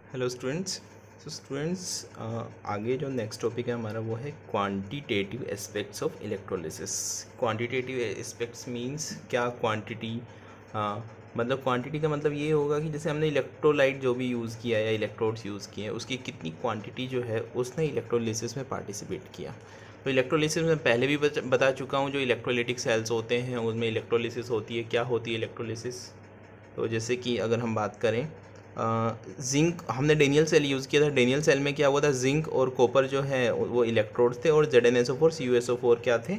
Hello students. तो students, आगे जो नेक्स्ट टॉपिक है हमारा वो है quantitative aspects of electrolysis. Quantitative aspects means क्या? क्वांटिटी, मतलब क्वांटिटी का मतलब ये होगा कि जैसे हमने इलेक्ट्रोलाइट जो भी यूज़ किया या इलेक्ट्रोड्स यूज़ किए हैं उसकी कितनी क्वांटिटी जो है उसने इलेक्ट्रोलिसिस में पार्टिसिपेट किया। तो इलेक्ट्रोलिसिस में पहले भी बता चुका हूँ, जो इलेक्ट्रोलिटिक सेल्स होते हैं उनमें इलेक्ट्रोलिसिस होती है। क्या होती है इलेक्ट्रोलिसिस? तो जैसे कि अगर हम बात करें, जिंक, हमने डेनियल सेल यूज़ किया था। डेनियल सेल में क्या हुआ था, जिंक और कॉपर जो है वो इलेक्ट्रोड्स थे और ZnSO4 CuSO4 क्या थे,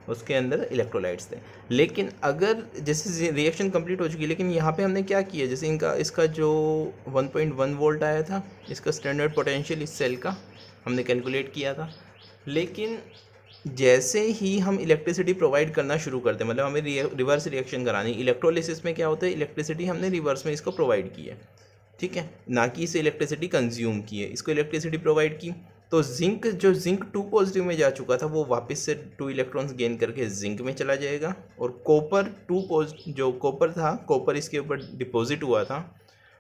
उसके अंदर इलेक्ट्रोलाइट्स थे। लेकिन अगर जैसे रिएक्शन कंप्लीट हो चुकी है, लेकिन यहाँ पे हमने क्या किया, जैसे इसका जो 1.1 वोल्ट आया था, इसका स्टैंडर्ड पोटेंशियल इस सेल का हमने कैलकुलेट किया था। लेकिन जैसे ही हम इलेक्ट्रिसिटी प्रोवाइड करना शुरू करते हैं, मतलब हमें रिवर्स रिएक्शन करानी, इलेक्ट्रोलिसिस में क्या होता है, इलेक्ट्रिसिटी हमने रिवर्स में इसको प्रोवाइड की है, ठीक है, ना कि इसे इलेक्ट्रिसिटी कंज्यूम की है, इसको इलेक्ट्रिसिटी प्रोवाइड की। तो जिंक 2 पॉजिटिव में जा चुका था वो वापस से 2 इलेक्ट्रॉन्स गेन करके जिंक में चला जाएगा। और कॉपर जो कॉपर था, कॉपर इसके ऊपर डिपॉजिट हुआ था,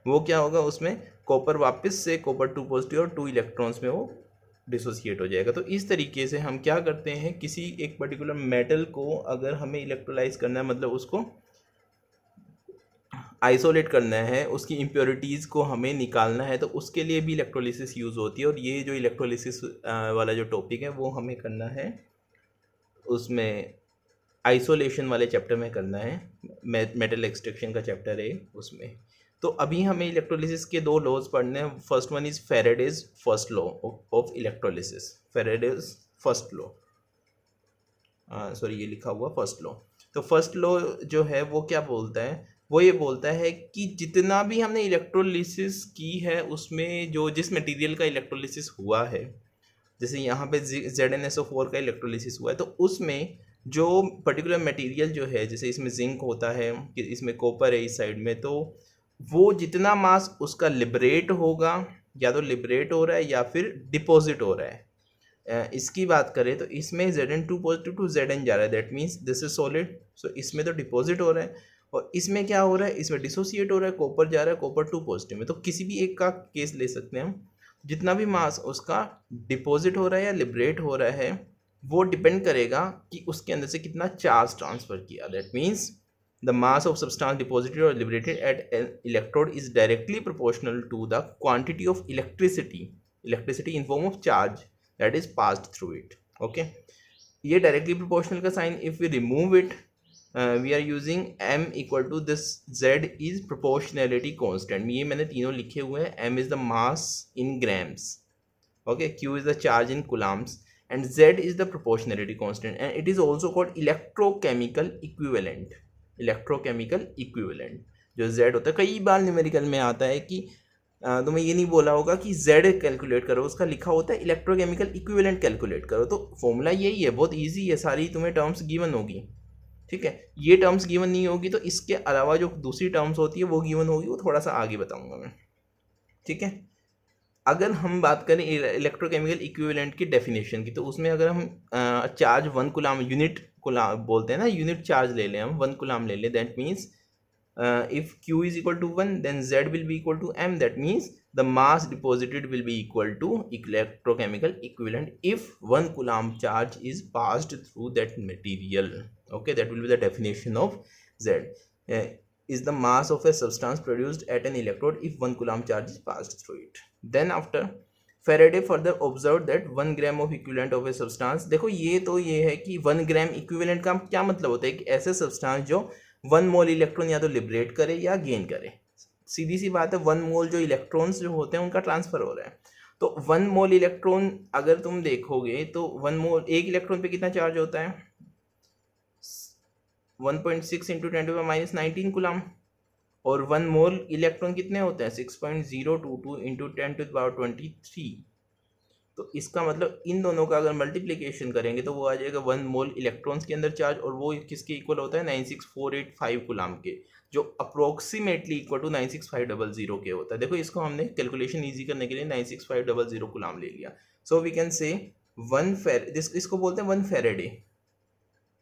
वो क्या होगा, उसमें कॉपर वापस से कॉपर 2 पॉजिटिव और 2 इलेक्ट्रॉन्स में वो डिसोसिएट हो जाएगा। तो इस तरीके से हम क्या करते हैं, किसी एक पर्टिकुलर मेटल को अगर हमें इलेक्ट्रोलाइज करना है, मतलब उसको आइसोलेट करना है, उसकी इम्प्योरिटीज़ को हमें निकालना है, तो उसके लिए भी इलेक्ट्रोलिसिस यूज़ होती है। और ये जो इलेक्ट्रोलिसिस वाला जो टॉपिक है वो हमें करना है उसमें आइसोलेशन वाले चैप्टर में करना है, मेटल एक्सट्रैक्शन का चैप्टर है उसमें। तो अभी हमें इलेक्ट्रोलिसिस के 2 लॉज पढ़ने हैं। First one is Faraday's first law of electrolysis. Faraday's first law, sorry ये लिखा हुआ फर्स्ट लॉ। तो फर्स्ट लॉ जो है वो क्या बोलता है, वो ये बोलता है कि जितना भी हमने इलेक्ट्रोलिसिस की है उसमें जो जिस मटेरियल का इलेक्ट्रोलिसिस हुआ है, जैसे यहाँ पे ZnSO4 का इलेक्ट्रोलिसिस हुआ है, तो उसमें जो पर्टिकुलर मटेरियल जो है, जैसे इसमें जिंक होता है, कि इसमें कॉपर है इस साइड में, तो वो जितना मास उसका लिबरेट होगा, या तो लिबरेट हो रहा है या फिर डिपॉजिट हो रहा है। इसकी बात करें तो इसमें Zn2 पॉजिटिव टू Zn जा रहा है, that means this is solid, so इसमें तो डिपॉजिट हो रहा है। और इसमें क्या हो रहा है, इसमें डिसोसिएट हो रहा है, कॉपर जा रहा है कॉपर 2 पॉजिटिव में। तो किसी भी एक का केस ले सकते हैं हम, जितना भी मास उसका डिपॉजिट हो रहा है या लिबरेट हो रहा है, वो डिपेंड करेगा कि उसके अंदर से कितना चार्ज ट्रांसफर किया। That means the mass of substance deposited और liberated at an electrode is directly proportional to the quantity of electricity in form of charge that is passed through it. Okay, ये directly proportional का sign, if we remove it we are using m equal to this z is proportionality constant. ये मैंने तीनों लिखे हुए हैं। m is the mass in grams, okay, q is the charge in Coulomb's and z is the proportionality constant and it is also called electrochemical equivalent. Electrochemical equivalent जो z होता है, कई बार न्यूमेरिकल में आता है कि तो मैं ये नहीं बोला होगा कि Z कैलकुलेट करो, उसका लिखा होता है इलेक्ट्रोकेमिकल इक्विवेलेंट कैलकुलेट करो। तो फॉर्मूला यही है, बहुत इजी है, सारी तुम्हें टर्म्स गिवन होगी, ठीक है। ये टर्म्स गिवन नहीं होगी तो इसके अलावा जो दूसरी टर्म्स होती है वो गिवन होगी, वो थोड़ा सा आगे बताऊंगा मैं, ठीक है। अगर हम बात करें इलेक्ट्रोकेमिकल इक्विवेलेंट की डेफिनेशन की, तो उसमें अगर हम चार्ज 1 कूलम, यूनिट कूलम बोलते हैं ना, यूनिट चार्ज ले लें, हम 1 कूलम ले लें, that means if q is equal to 1 then z will be equal to m, that means the mass deposited will be equal to electrochemical equivalent if 1 coulomb charge is passed through that material. Okay, that will be the definition of z. Is the mass of a substance produced at an electrode if 1 coulomb charge is passed through it. Then after Faraday further observed that 1 gram of equivalent of a substance, देखो ये है कि 1 gram equivalent का क्या मतलब होता है कि ऐसे सब्सटेंस जो 1 मोल इलेक्ट्रॉन या तो लिबरेट करे या गेन करे। सीधी सी बात है, 1 मोल जो इलेक्ट्रॉन्स जो होते हैं उनका ट्रांसफर हो रहा है। तो 1 मोल इलेक्ट्रॉन अगर तुम देखोगे तो 1 मोल, एक इलेक्ट्रॉन पे कितना चार्ज होता है, 1.6 इंटू 10⁻⁻19 कूलम। और 1 मोल इलेक्ट्रॉन कितने होते हैं, 6.022 इंटू 10⁻23। तो इसका मतलब इन दोनों का अगर मल्टीप्लिकेशन करेंगे तो वो आ जाएगा 1 मोल इलेक्ट्रॉन्स के अंदर चार्ज, और वो किसके इक्वल होता है, 96485 कूलम के, जो अप्रोक्सीमेटली इक्वल टू 96500 के होता है। देखो इसको हमने कैलकुलेशन इजी करने के लिए 96500 कूलम ले लिया। सो वी कैन से इसको बोलते हैं 1 फेरेडे।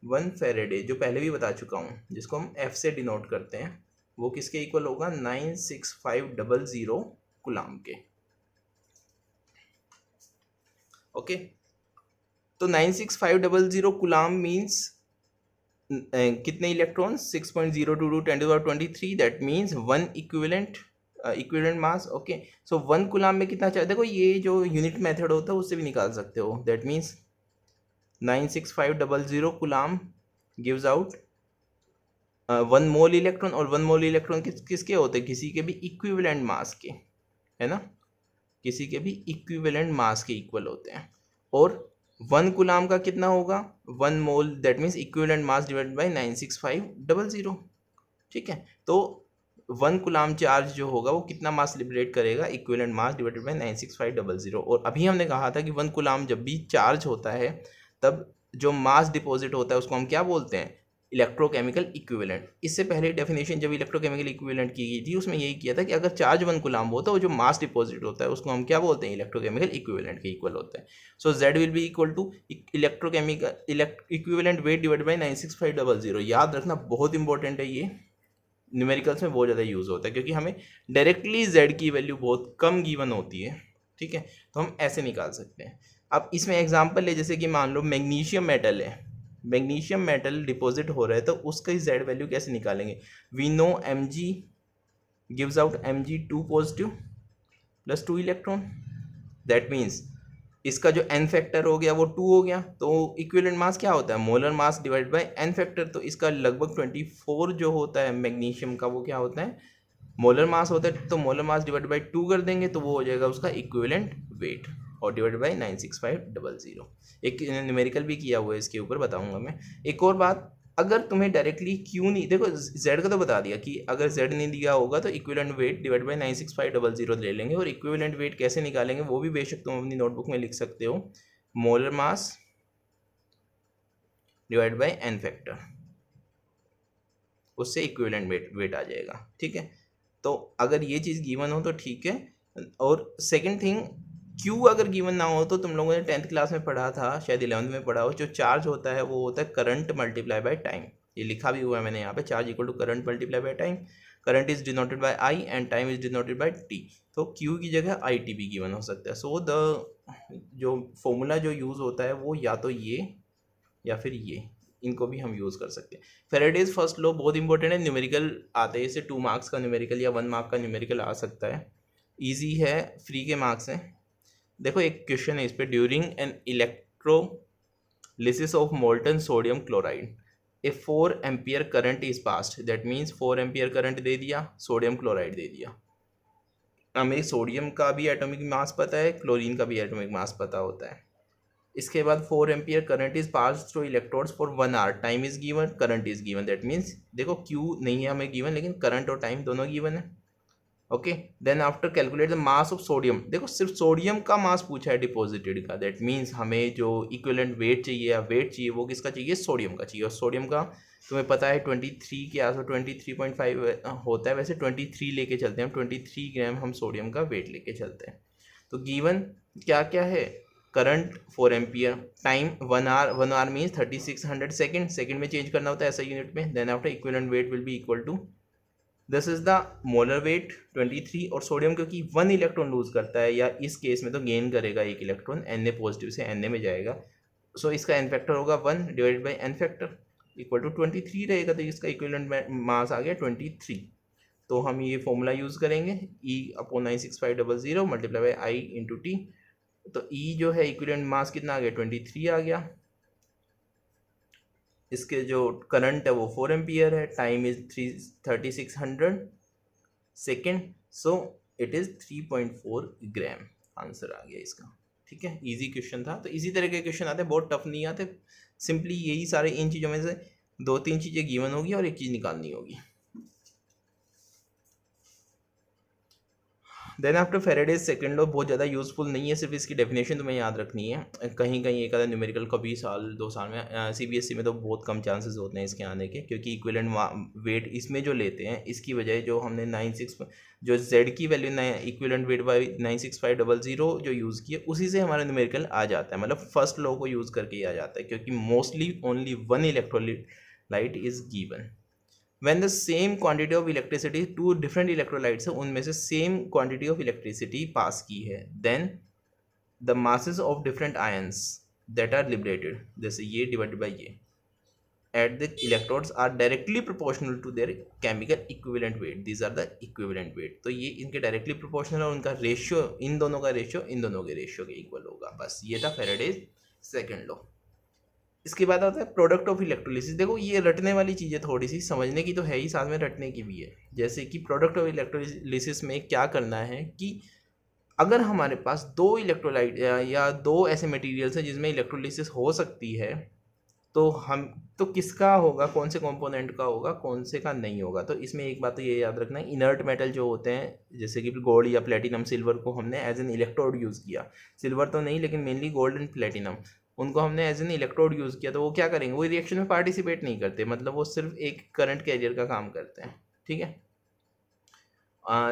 1 फेरेडे जो पहले भी बता चुका हूँ, जिसको हम F से डिनोट करते हैं, वो किसके इक्वल होगा, 96500 कुलाम के। ओके, तो 96500 कुलाम मीन्स कितने electron, 6.022 10⁻23, that means 1 equivalent mass. Okay, सो 1 कुलाम में कितना चाहिए, देखो ये जो यूनिट मेथड होता है उससे भी निकाल सकते हो। That means 96500 कुलाम gives out 1 mole electron, और 1 मोल इलेक्ट्रॉन किसके होते हैं, किसी के भी इक्विवेलेंट मास के, है ना, किसी के भी इक्विवेलेंट मास के इक्वल होते हैं। और 1 कुलाम का कितना होगा, 1 mole, that means equivalent mass divided by 96500। ठीक है, तो 1 कुलाम चार्ज जो होगा वो कितना मास लिबरेट करेगा, इक्विवेलेंट मास डिवाइडेड बाय 96500। और अभी हमने कहा था कि 1 कुलाम जब भी चार्ज होता है तब जो मास डिपॉजिट होता है उसको हम क्या बोलते हैं, इलेक्ट्रोकेमिकल इक्विवेलेंट। इससे पहले डेफिनेशन जब इलेक्ट्रोकेमिकल इक्विवेलेंट की गई थी उसमें यही किया था कि अगर चार्ज 1 कुलाम होता है वो जो मास डिपॉजिट होता है उसको हम क्या बोलते हैं, इलेक्ट्रोकेमिकल इक्विवेलेंट के इक्वल होता है। So Z will be equal to electrochemical equivalent weight divide by 96500। याद रखना, बहुत इंपॉर्टेंट है ये, न्यूमेरिकल्स में बहुत ज़्यादा यूज़ होता है क्योंकि हमें डायरेक्टली Z की वैल्यू बहुत कम गिवन होती है। ठीक है, तो हम ऐसे निकाल सकते हैं। अब इसमें एग्जांपल है, जैसे कि मान लो मैग्नीशियम मेटल है, मैग्नीशियम मेटल डिपॉजिट हो रहा है तो उसका Z वैल्यू कैसे निकालेंगे। We know Mg gives out Mg2 positive plus 2 electron, that means इसका जो n फैक्टर हो गया वो 2 हो गया, तो इक्विवेलेंट मास क्या होता है, molar mass divide by n factor. तो इसका लगभग 24 जो होता है मैग्नीशियम का वो क्या होता है, मोलर मास होता है। तो मोलर मास डिवाइड बाय 2 कर देंगे तो वो हो जाएगा उसका इक्विवेलेंट वेट, और डिवाइड बाय 96500। एक न्यूमेरिकल भी किया हुआ है इसके ऊपर, बताऊंगा मैं। एक और बात, अगर तुम्हें डायरेक्टली क्यों नहीं, देखो Z का तो बता दिया कि अगर Z नहीं दिया होगा तो इक्विवेलेंट वेट डिवाइड बाय 96500 ले लेंगे। और इक्विवेलेंट वेट कैसे निकालेंगे वो भी बेशक तुम अपनी नोटबुक में लिख सकते हो, molar mass divide by n factor, उससे इक्विवेलेंट वेट आ जाएगा। ठीक है, तो अगर ये चीज़ गिवन हो तो ठीक है। और सेकंड थिंग, Q अगर गिवन ना हो तो तुम लोगों ने 10th क्लास में पढ़ा था, शायद 11th में पढ़ा हो, जो चार्ज होता है वो होता है करंट मल्टीप्लाई बाय टाइम। ये लिखा भी हुआ है मैंने यहाँ पे, charge equal to current multiply by time. Current is denoted by I and time is denoted by T। तो Q की जगह IT भी गिवन हो सकता है। सो जो फॉर्मूला जो यूज़ होता है वो या तो ये या फिर ये, इनको भी हम यूज़ कर सकते हैं। फेरेडेज फर्स्ट लॉ बहुत इंपॉर्टेंट है, न्यूमेरिकल आते हैं इससे 2 मार्क्स का न्यूमेरिकल या 1 मार्क का न्यूमेरिकल आ सकता है, ईजी है, फ्री के मार्क्स हैं। देखो एक क्वेश्चन है इस पर, during an electrolysis of molten sodium chloride a 4 ampere current is passed, that means 4 ampere current दे दिया, सोडियम क्लोराइड दे दिया। हमें सोडियम का भी एटॉमिक मास पता है, क्लोरीन का भी एटॉमिक मास पता होता है। इसके बाद 4 ampere current is pass through electrodes for 1 hour, time is given, current is given. That means देखो क्यू नहीं है हमें गिवन, लेकिन करंट और टाइम दोनों गिवन है। Okay, then after calculate the mass of sodium, देखो सिर्फ सोडियम का मास पूछा है डिपॉजिटेड का। दैट मीन्स हमें जो इक्विवेलेंट वेट चाहिए या वेट चाहिए वो किसका चाहिए, सोडियम का चाहिए। और सोडियम का तुम्हें पता है 23 के आसपास 23.5 होता है, वैसे 23 लेके चलते हैं, 23 ग्राम हम सोडियम का वेट लेके चलते हैं। तो गिवन क्या क्या है, current 4 ampere, time 1 hour, 1 hour means 3600 second, second में चेंज करना होता है ऐसा यूनिट में। Then after equivalent weight will be equal to, this is the molar weight 23, और सोडियम क्योंकि 1 इलेक्ट्रॉन लूज करता है, या इस केस में तो गेन करेगा 1 इलेक्ट्रॉन, Na पॉजिटिव से Na में जाएगा, सो इसका n फैक्टर होगा 1 divided by n factor equal to 23 रहेगा, तो इसका इक्विवेलेंट मास आ गया 23। तो हम ये फॉर्मूला यूज़ करेंगे, E/96500 multiply by I into T. तो E जो है इक्विवेलेंट मास कितना आ गया, 23 आ गया। इसके जो करंट है वो 4 एम्पियर है, time is 3600 second, so it is 3.4 gram, answer आ गया इसका। ठीक है, इजी क्वेश्चन था। तो इसी तरह के क्वेश्चन आते हैं, बहुत टफ नहीं आते, सिंपली यही सारे इन चीज़ों में से 2-3 चीज़ें गिवन होगी और एक चीज़ निकालनी होगी। Then after Faraday's second law बहुत ज़्यादा यूजफुल नहीं है, सिर्फ इसकी डेफिनेशन तुम्हें याद रखनी है। कहीं कहीं एक आधा न्यूमेरिकल कभी साल 2 साल में, CBSE में तो बहुत कम चांसेस होते हैं इसके आने के, क्योंकि इक्विवेलेंट वेट इसमें जो लेते हैं इसकी बजाय जो हमने 96 जो Z की वैल्यू इक्विवेलेंट वेट बाई 96500 जो यूज़ किया उसी से हमारा न्यूमेरिकल आ जाता है, मतलब फर्स्ट लॉ को यूज़ करके ही आ जाता है, क्योंकि mostly only 1 electrolyte is given. When the same quantity of electricity, two different electrolytes है, उनमें से same quantity of electricity pass की है, then the masses of different ions that are liberated, जैसे ये डिवाइडेड बाई ये, at the electrodes are directly proportional to their chemical equivalent weight. These are the equivalent weight. तो ये इनके directly proportional और उनका रेशियो, इन दोनों का रेशियो इन दोनों के रेशियो के इक्वल होगा। बस ये था फैराडेज सेकंड लॉ। इसके बाद आता है प्रोडक्ट ऑफ इलेक्ट्रोलिसिस। देखो ये रटने वाली चीज़ें थोड़ी सी समझने की तो है ही, साथ में रटने की भी है। जैसे कि प्रोडक्ट ऑफ इलेक्ट्रोलिसिस में क्या करना है कि अगर हमारे पास दो इलेक्ट्रोलाइट या दो ऐसे मटेरियल्स हैं जिसमें इलेक्ट्रोलिसिस हो सकती है, तो हम तो किसका होगा, कौन से कंपोनेंट का होगा, कौन से का नहीं होगा। तो इसमें एक बात तो ये याद रखना है, इनर्ट मेटल जो होते हैं जैसे कि गोल्ड या प्लेटिनम, सिल्वर को हमने एज एन इलेक्ट्रोड यूज़ किया, सिल्वर तो नहीं लेकिन मेनली गोल्ड एंड प्लेटिनम, उनको हमने एज एन इलेक्ट्रोड यूज़ किया, तो वो क्या करेंगे, वो रिएक्शन में पार्टिसिपेट नहीं करते, मतलब वो सिर्फ एक करंट कैरियर का काम करते हैं। ठीक है,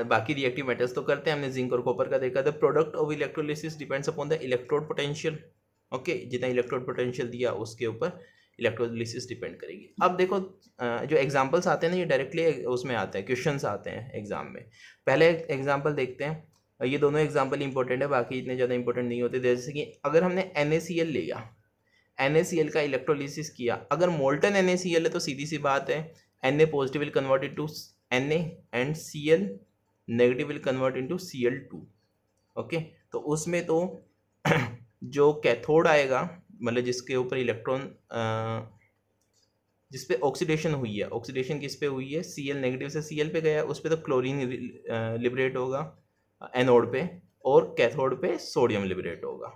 बाकी रिएक्टिव मेटल्स तो करते हैं, हमने जिंक और कॉपर का देखा। The product of electrolysis depends upon the electrode potential. Okay, जितना इलेक्ट्रोड पोटेंशियल दिया उसके ऊपर इलेक्ट्रोलिसिस डिपेंड करेगी। अब देखो जो एग्जांपल्स आते हैं ना, ये डायरेक्टली उसमें आते हैं, क्वेश्चंस आते हैं एग्जाम में। पहले एग्जांपल देखते हैं, ये दोनों एग्जांपल इंपॉर्टेंट है, बाकी इतने ज़्यादा इंपॉर्टेंट नहीं होते। जैसे कि अगर हमने NaCl लिया, NaCl का इलेक्ट्रोलिसिस किया, अगर मोल्टन NaCl है तो सीधी सी बात है Na positive will convert to Na and Cl negative will convert into Cl2। Okay, तो उसमें तो जो कैथोड आएगा, मतलब जिसके ऊपर इलेक्ट्रॉन जिस पे ऑक्सीडेशन हुई है, ऑक्सीडेशन किस पे हुई है, Cl नेगेटिव से Cl पे गया, उस पे तो क्लोरीन लिबरेट होगा एनोड पे, और कैथोड पे सोडियम लिबरेट होगा।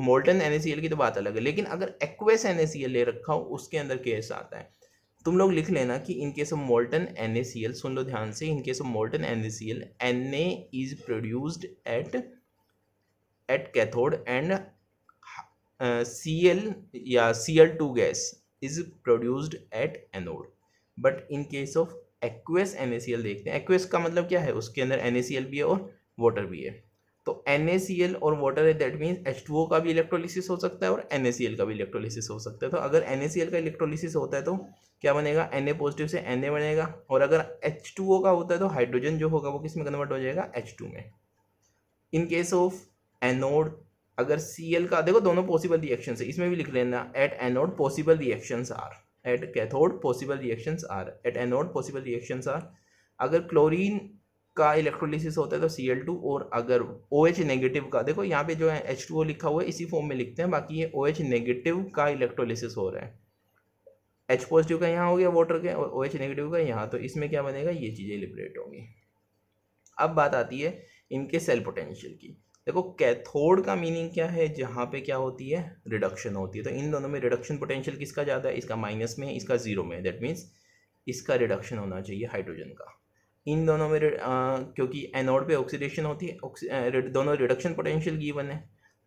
मोल्टन NaCl की तो बात अलग है, लेकिन अगर एक्वेस NaCl ले रखा हो उसके अंदर केस आता है। तुम लोग लिख लेना कि इन केस ऑफ मोल्टन NaCl, सुन लो ध्यान से, इन case of molten NaCl, Na is produced at cathode and Cl या Cl2 gas is produced at anode. But in case of aqueous NaCl देखते हैं, एक्वेस का मतलब क्या है, उसके अंदर NaCl भी है और वाटर भी है। तो NaCl और वाटर है, दैट मीन्स H2O का भी इलेक्ट्रोलिसिस हो सकता है और NaCl का भी इलेक्ट्रोलिसिस हो सकता है। तो अगर NaCl का इलेक्ट्रोलिसिस होता है तो क्या बनेगा, Na पॉजिटिव से Na बनेगा, और अगर H2O का होता है तो हाइड्रोजन जो होगा वो किस में कन्वर्ट हो जाएगा, H2 में। इन केस ऑफ एनोड, अगर Cl का देखो दोनों पॉसिबल रिएक्शंस है, इसमें भी लिख लेना, at anode possible reactions are, at cathode possible reactions are, at anode possible reactions are. अगर क्लोरीन का इलेक्ट्रोलिसिस होता है तो Cl2, और अगर OH नेगेटिव का, देखो यहाँ पे जो है H2O लिखा हुआ है इसी फॉर्म में लिखते हैं, बाकी ये OH नेगेटिव का इलेक्ट्रोलिसिस हो रहा है, H पॉजिटिव का यहाँ हो गया वाटर के, और OH नेगेटिव का यहाँ, तो इसमें क्या बनेगा, ये चीज़ें लिबरेट होंगी। अब बात आती है इनके सेल पोटेंशियल की। देखो कैथोड का मीनिंग क्या है, जहाँ पे क्या होती है, रिडक्शन होती है। तो इन दोनों में रिडक्शन पोटेंशियल किसका ज़्यादा है, इसका माइनस में है, इसका जीरो में है, दैट मीन्स इसका रिडक्शन होना चाहिए हाइड्रोजन का। इन दोनों में क्योंकि एनोड पे ऑक्सीडेशन होती है, दोनों रिडक्शन पोटेंशियल गिवन है,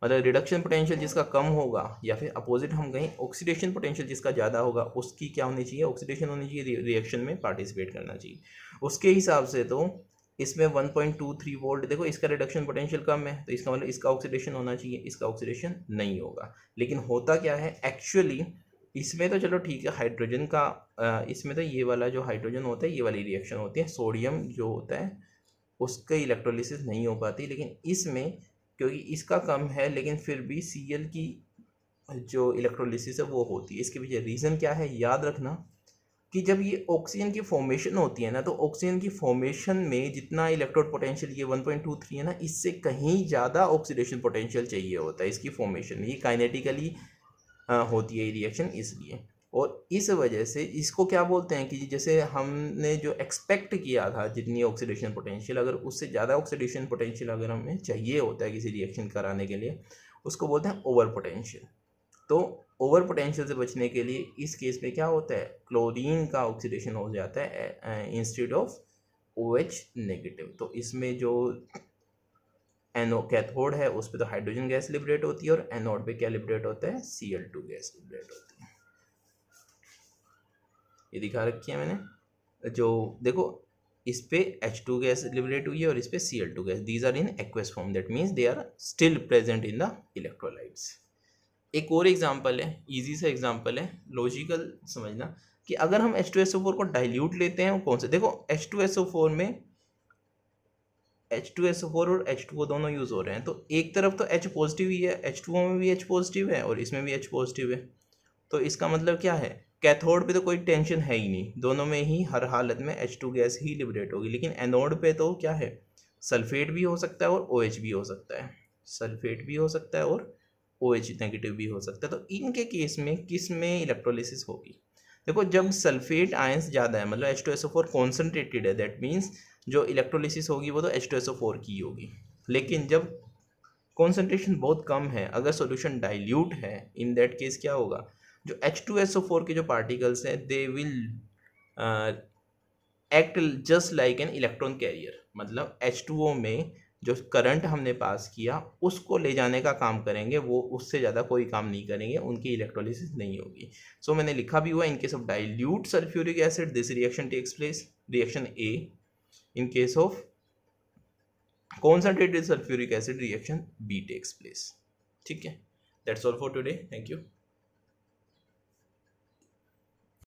मतलब रिडक्शन पोटेंशियल जिसका कम होगा, या फिर अपोजिट हम कहें ऑक्सीडेशन पोटेंशियल जिसका ज़्यादा होगा, उसकी क्या होनी चाहिए, ऑक्सीडेशन होनी चाहिए, रिएक्शन में पार्टिसिपेट करना चाहिए। उसके हिसाब से तो इसमें 1.23 वोल्ट, देखो इसका रिडक्शन पोटेंशियल कम है, तो इसका मतलब इसका ऑक्सीडेशन होना चाहिए, इसका ऑक्सीडेशन नहीं होगा। लेकिन होता क्या है एक्चुअली, इसमें तो चलो ठीक है हाइड्रोजन का, इसमें तो ये वाला जो हाइड्रोजन होता है ये वाली रिएक्शन होती है, सोडियम जो होता है उसके इलेक्ट्रोलिसिस नहीं हो पाती, लेकिन इसमें क्योंकि इसका कम है, लेकिन फिर भी Cl की जो इलेक्ट्रोलिसिस है वो होती है। इसके पीछे रीज़न क्या है, याद रखना कि जब ये ऑक्सीजन की फॉर्मेशन होती है ना, तो ऑक्सीजन की फॉर्मेशन में जितना इलेक्ट्रोड पोटेंशियल ये 1.23 है ना, इससे कहीं ज़्यादा ऑक्सीडेशन पोटेंशियल चाहिए होता है इसकी फॉर्मेशन में, ये काइनेटिकली होती है ये रिएक्शन इसलिए। और इस वजह से इसको क्या बोलते हैं कि जैसे हमने जो एक्सपेक्ट किया था जितनी ऑक्सीडेशन पोटेंशियल, अगर उससे ज़्यादा ऑक्सीडेशन पोटेंशियल अगर हमें चाहिए होता है किसी रिएक्शन कराने के लिए, उसको बोलते हैं ओवर पोटेंशियल। तो ओवर पोटेंशियल से बचने के लिए इस केस में क्या होता है, क्लोरीन का ऑक्सीडेशन हो जाता है इंस्टेड ऑफ OH नेगेटिव। तो इसमें जो एनो कैथोड है उस पर तो हाइड्रोजन गैस लिबरेट होती है, और एनोड पे क्या लिबरेट होता है, Cl2 गैस लिबरेट होती है। ये दिखा रखी है मैंने, जो देखो इस पे H2 गैस लिबरेट हुई है और इस पे Cl2 gas, these are in aqueous form, that means they are still present in the electrolytes. एक और एग्जांपल है, इजी सा एग्जांपल है, लॉजिकल समझना। कि अगर हम H2SO4 को डाइल्यूट लेते हैं, कौन से, देखो H2SO4 में H2SO4 और H2O दोनों यूज़ हो रहे हैं, तो एक तरफ तो H पॉजिटिव ही है, H2O में भी H पॉजिटिव है और इसमें भी H पॉजिटिव है। तो इसका मतलब क्या है, कैथोड पे तो कोई टेंशन है ही नहीं, दोनों में ही हर हालत में H2 गैस ही लिबरेट होगी। लेकिन एनोड पे तो क्या है, सल्फेट भी हो सकता है और OH भी हो सकता है, सल्फेट भी हो सकता है और OH नेगेटिव भी हो सकता है। तो इनके केस में किस में इलेक्ट्रोलिसिस होगी, देखो जब सल्फेट आयंस ज़्यादा है, मतलब H2SO4 कॉन्सनट्रेटेड है, दैट मीन्स जो इलेक्ट्रोलिसिस होगी वो तो H2SO4 की होगी। लेकिन जब कॉन्सेंट्रेशन बहुत कम है, अगर सॉल्यूशन डाइल्यूट है, इन दैट केस क्या होगा, जो H2SO4 के जो पार्टिकल्स हैं they will act just like an electron carrier, मतलब H2O में जो करंट हमने पास किया उसको ले जाने का काम करेंगे, वो उससे ज़्यादा कोई काम नहीं करेंगे, उनकी इलेक्ट्रोलिसिस नहीं होगी। सो मैंने लिखा भी हुआ, in case of dilute sulphuric acid this reaction takes place, reaction A। In case of concentrated sulfuric acid reaction B takes place। ठीक है, that's all for today, thank you।